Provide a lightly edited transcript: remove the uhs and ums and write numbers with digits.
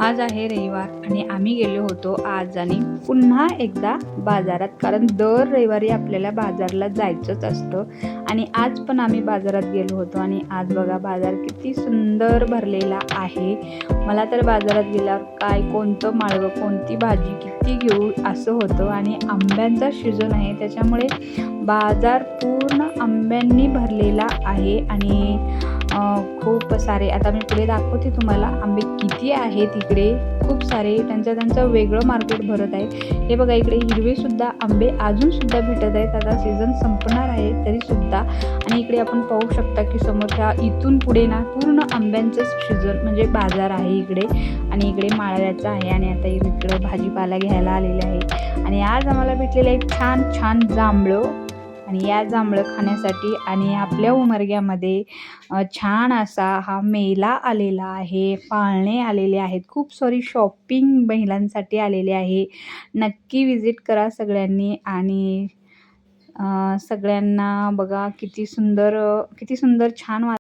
आज आहे रविवार आणि आम्ही गेलो होतो आज आणि पुन्हा एकदा बाजारात, कारण दर रविवारी आपल्याला बाजारला जायचंच असतं आणि आज पण आम्ही बाजारात गेलो होतो. आणि आज बघा बाजार किती सुंदर भरलेला आहे. मला तर बाजारात गेल्यावर काय कोणतं माळवं कोणती भाजी किती घेऊ असं होतं. आणि आंब्यांचा सीझन आहे त्याच्यामुळे बाजार पूर्ण आंब्यांनी भरलेला आहे. आणि खूप सारे, आता मी पुढे दाखवते तुम्हाला आंबे किती आहेत. इकडे खूप सारे त्यांचं वेगळं मार्केट भरत आहे. हे बघा इकडे हिरवेसुद्धा आंबे अजूनसुद्धा भेटत आहेत. आता सीझन संपणार आहे तरीसुद्धा. आणि इकडे आपण पाहू शकता की समोरच्या इथून पुढे ना पूर्ण आंब्यांचं सीझन म्हणजे बाजार आहे इकडे. आणि इकडे माळव्याचं आहे. आणि आता इकडे भाजीपाला घ्यायला आलेले आहे. आणि आज आम्हाला भेटलेलं एक छान छान जांभळं. आणि या जांभळं खाण्यासाठी आणि आपल्या उमरग्यामध्ये छान असा हा मेला आलेला आहे. पाळणे आलेले आहेत. खूप सारी शॉपिंग महिलांसाठी आलेले आहे. नक्की विजिट करा सगळ्यांनी. आणि सगळ्यांना बघा किती सुंदर छान